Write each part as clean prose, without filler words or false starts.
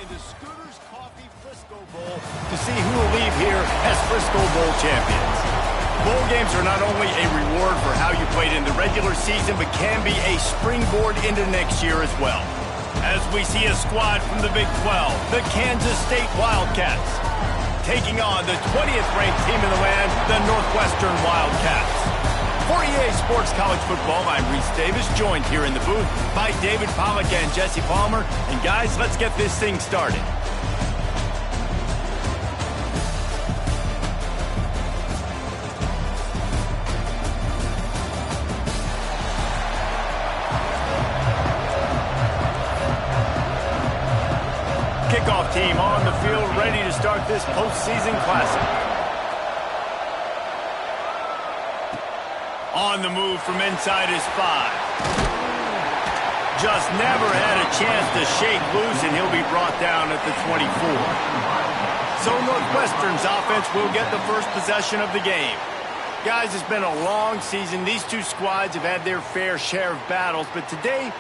in the Scooters Coffee Frisco Bowl to see who will leave here as Frisco Bowl champions. Bowl games are not only a reward for how you played in the regular season, but can be a springboard into next year as well. As we see a squad from the Big 12, the Kansas State Wildcats, taking on the 20th ranked team in the land, the Northwestern Wildcats. For EA Sports College Football, I'm Reese Davis, joined here in the booth by David Pollack and Jesse Palmer. And guys, let's get this thing started. Kickoff team on the field, ready to start this postseason classic. On the move from inside his 5. Just never had a chance to shake loose, and he'll be brought down at the 24. So Northwestern's offense will get the first possession of the game. Guys, it's been a long season. These two squads have had their fair share of battles, but today,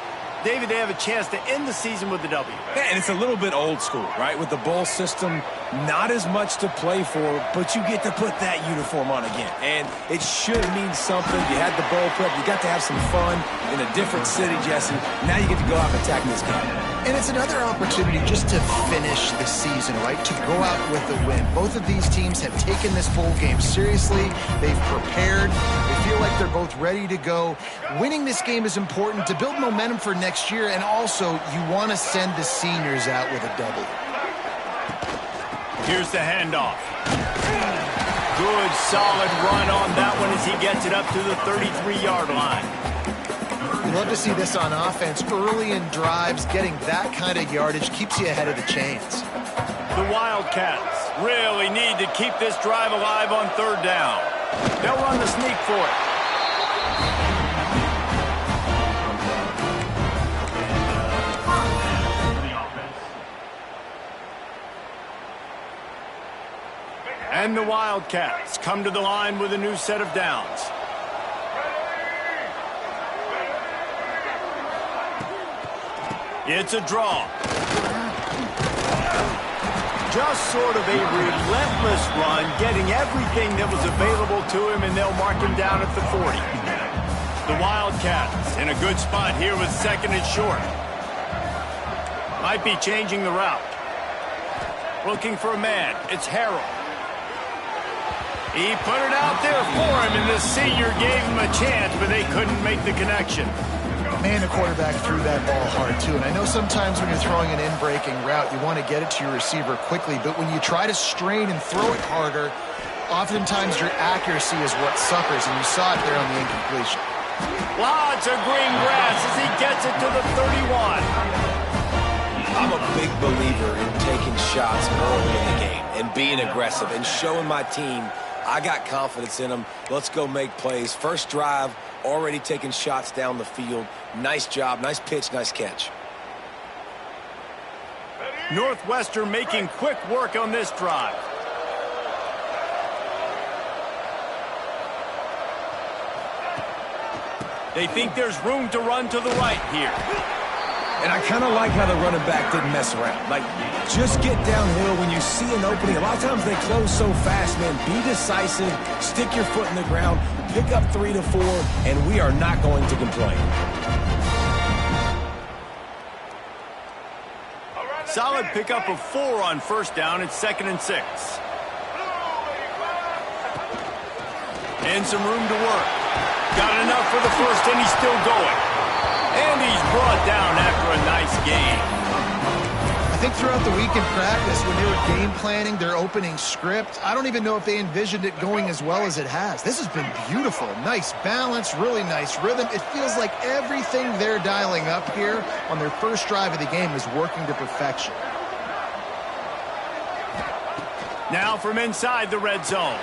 David, they have a chance to end the season with a W. Yeah, and it's a little bit old school, right? With the bowl system, not as much to play for, but you get to put that uniform on again. And it should mean something. You had the bowl prep. You got to have some fun in a different city, Jesse. Now you get to go out and attack this game. And it's another opportunity just to finish the season, right? To go out with a win. Both of these teams have taken this bowl game seriously. They've prepared. They feel like they're both ready to go. Winning this game is important to build momentum for next year, and also you want to send the seniors out with a W. Here's the handoff. Good, solid run on that one as he gets it up to the 33-yard line. You love to see this on offense. Early in drives, getting that kind of yardage keeps you ahead of the chains. The Wildcats really need to keep this drive alive on third down. They'll run the sneak for it. And the Wildcats come to the line with a new set of downs. It's a draw. Just sort of a relentless run, getting everything that was available to him, and they'll mark him down at the 40. The Wildcats in a good spot here with second and short. Might be changing the route. Looking for a man. It's Harrell. He put it out there for him, and the senior gave him a chance, but they couldn't make the connection. Man, the quarterback threw that ball hard, too. And I know sometimes when you're throwing an in-breaking route, you want to get it to your receiver quickly. But when you try to strain and throw it harder, oftentimes your accuracy is what suffers, and you saw it there on the incompletion. Lots of green grass as he gets it to the 31. I'm a big believer in taking shots early in the game and being aggressive and showing my team I got confidence in them. Let's go make plays. First drive, already taking shots down the field. Nice job, nice pitch, nice catch. Northwestern making quick work on this drive. They think there's room to run to the right here. And I kind of like how the running back didn't mess around. Like, just get downhill when you see an opening. A lot of times they close so fast, man. Be decisive, stick your foot in the ground, pick up 3 to 4, and we are not going to complain. Solid pickup of 4 on first down. It's 2nd and 6. And some room to work. Got enough for the first, and he's still going. And he's brought down after a nice game. I think throughout the week in practice, when they were game planning their opening script, I don't even know if they envisioned it going as well as it has. This has been beautiful. Nice balance, really nice rhythm. It feels like everything they're dialing up here on their first drive of the game is working to perfection. Now from inside the red zone.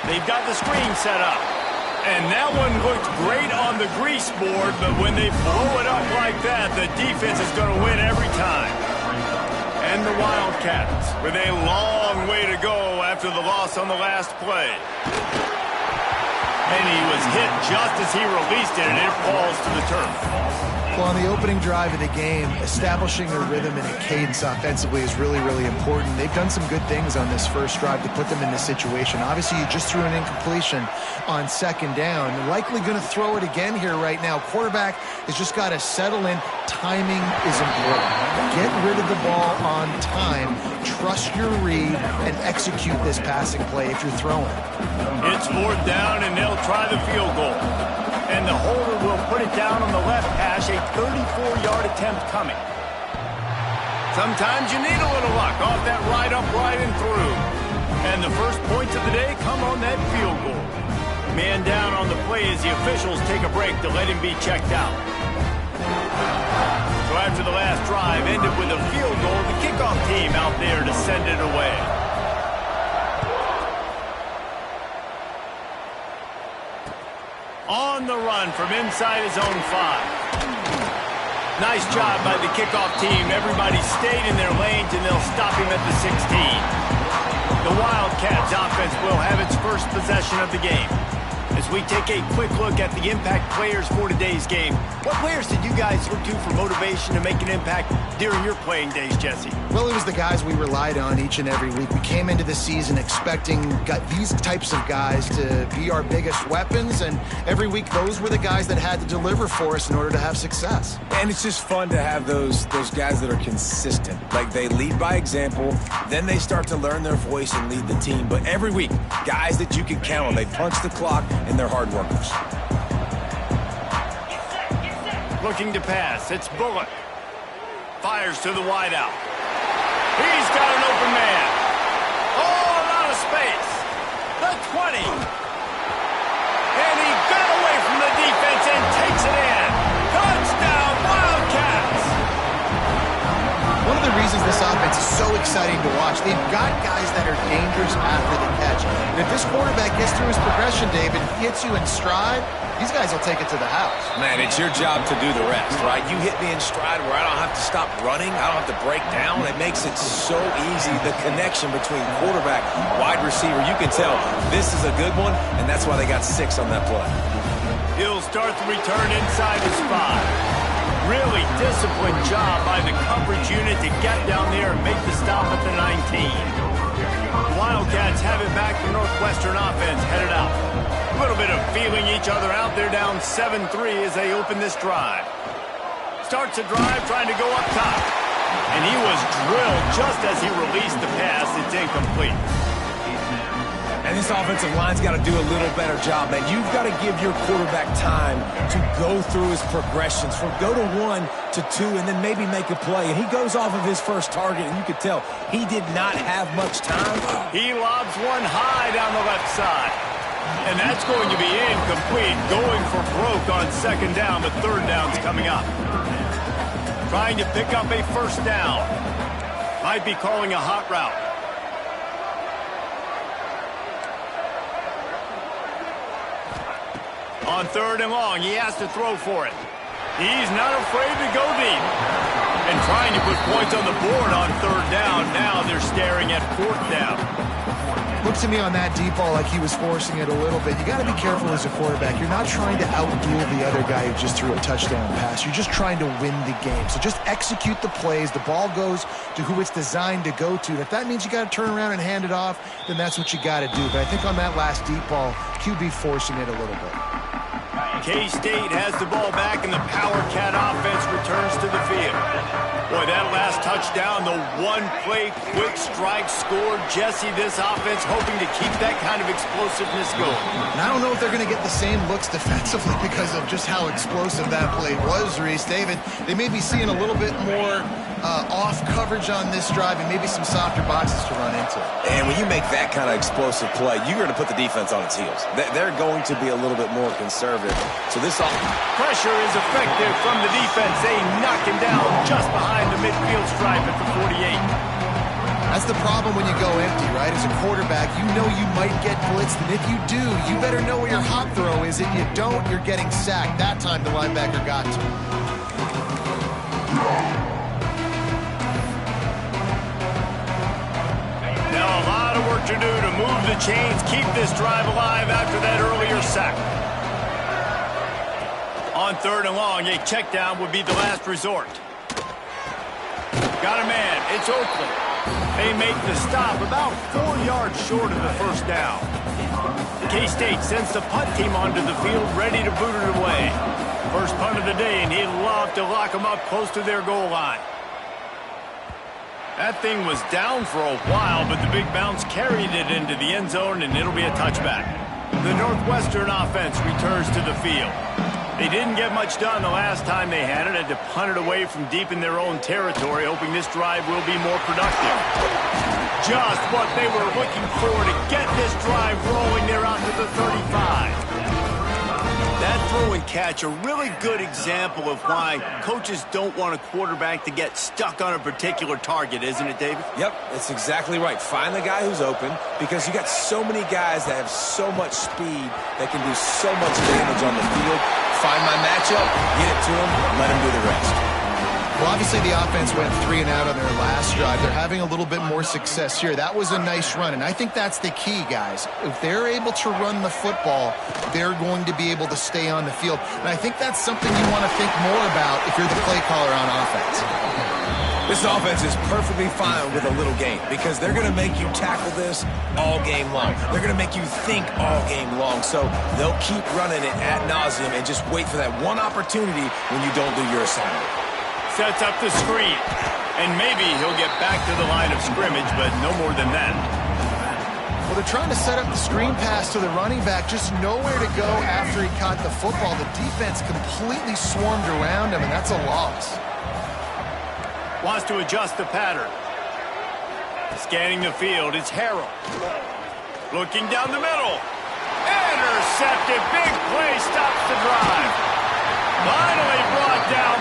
They've got the screen set up. And that one looked great on the grease board, but when they blow it up like that, the defense is going to win every time. And the Wildcats with a long way to go after the loss on the last play. And he was hit just as he released it, and it falls to the turf. Well, on the opening drive of the game, establishing a rhythm and a cadence offensively is really, really important. They've done some good things on this first drive to put them in this situation. Obviously, you just threw an incompletion on second down. You're likely going to throw it again here right now. Quarterback has just got to settle in. Timing is important. Get rid of the ball on time. Trust your read and execute this passing play if you're throwing. It's fourth down, and they'll try the field goal. And the holder will put it down on the left hash, a 34-yard attempt coming. Sometimes you need a little luck off that right upright and through. And the first points of the day come on that field goal. Man down on the play as the officials take a break to let him be checked out. So after the last drive ended with a field goal, the kickoff team out there to send it away. On the run from inside his own 5. Nice job by the kickoff team. Everybody stayed in their lanes, and they'll stop him at the 16. The Wildcats offense will have its first possession of the game. As we take a quick look at the impact players for today's game, what players did you guys look to for motivation to make an impact during your playing days, Jesse? Well, it was the guys we relied on each and every week. We came into the season expecting these types of guys to be our biggest weapons, and every week those were the guys that had to deliver for us in order to have success. And it's just fun to have those guys that are consistent. Like, they lead by example, then they start to learn their voice and lead the team. But every week, guys that you can count on, they punch the clock, and they're hard workers. Looking to pass, it's Bullock. Fires to the wideout. He's got an open man. Oh, a lot of space. The 20. And he got away from the defense and takes it in. Touchdown, Wildcats! One of the reasons this offense is so exciting to watch, they've got guys that are dangerous after the catch. And if this quarterback gets through his progression, David, hits you in stride, these guys will take it to the house. Man, it's your job to do the rest, right? You hit me in stride where I don't have to stop running. I don't have to break down. It makes it so easy. The connection between quarterback, wide receiver, you can tell this is a good one, and that's why they got 6 on that play. He'll start the return inside his 5. Really disciplined job by the coverage unit to get down there and make the stop at the 19. Wildcats have it back. The Northwestern offense headed out. A little bit of feeling each other out. They're down 7-3 as they open this drive. Starts a drive trying to go up top. And he was drilled just as he released the pass. It's incomplete. And this offensive line's got to do a little better job, man. You've got to give your quarterback time to go through his progressions from go to 1 to 2 and then maybe make a play. And he goes off of his first target, and you could tell he did not have much time. He lobs one high down the left side. And that's going to be incomplete, going for broke on second down, but third down's coming up. Trying to pick up a first down. Might be calling a hot route. On third and long, he has to throw for it. He's not afraid to go deep. And trying to put points on the board on third down. Now they're staring at fourth down. Looks to me on that deep ball like he was forcing it a little bit. You got to be careful as a quarterback. You're not trying to outduel the other guy who just threw a touchdown pass. You're just trying to win the game. So just execute the plays. The ball goes to who it's designed to go to. If that means you got to turn around and hand it off, then that's what you got to do. But I think on that last deep ball, QB forcing it a little bit. K-State has the ball back, and the Power Cat offense returns to the field. Boy, that last touchdown, the one-play quick strike score. Jesse, this offense hoping to keep that kind of explosiveness going. And I don't know if they're going to get the same looks defensively because of just how explosive that play was, Reese. David, they may be seeing a little bit more off coverage on this drive and maybe some softer boxes to run into. And when you make that kind of explosive play, you're going to put the defense on its heels. They're going to be a little bit more conservative. So this pressure is effective from the defense. They knock him down just behind the midfield stripe at the 48. That's the problem when you go empty, right? As a quarterback, you know you might get blitzed, and if you do, you better know where your hot throw is. If you don't, you're getting sacked. That time the linebacker got to. Now a lot of work to do to move the chains, keep this drive alive after that earlier sack. On 3rd and long, a check down would be the last resort. Got a man. It's Oakland. They make the stop about 4 yards short of the first down. K-State sends the punt team onto the field, ready to boot it away. First punt of the day, and he'd love to lock them up close to their goal line. That thing was down for a while, but the big bounce carried it into the end zone, and it'll be a touchback. The Northwestern offense returns to the field. They didn't get much done the last time they had it. Had to punt it away from deep in their own territory, hoping this drive will be more productive. Just what they were looking for to get this drive rolling. They're out to the 35. That throw and catch, a really good example of why coaches don't want a quarterback to get stuck on a particular target, isn't it, David? Yep, that's exactly right. Find the guy who's open, because you got so many guys that have so much speed that can do so much damage on the field. Find my matchup, get it to him, let him do the rest. Well, obviously the offense went 3 and out on their last drive. They're having a little bit more success here. That was a nice run, and I think that's the key, guys. If they're able to run the football, they're going to be able to stay on the field. And I think that's something you want to think more about if you're the play caller on offense. This offense is perfectly fine with a little game, because they're going to make you tackle this all game long. They're going to make you think all game long. So they'll keep running it ad nauseum and just wait for that one opportunity when you don't do your assignment. Sets up the screen. And maybe he'll get back to the line of scrimmage, but no more than that. Well, they're trying to set up the screen pass to the running back. Just nowhere to go after he caught the football. The defense completely swarmed around him, and that's a loss. Wants to adjust the pattern. Scanning the field, it's Harrell. Looking down the middle. Intercepted. Big play stops the drive. Finally brought down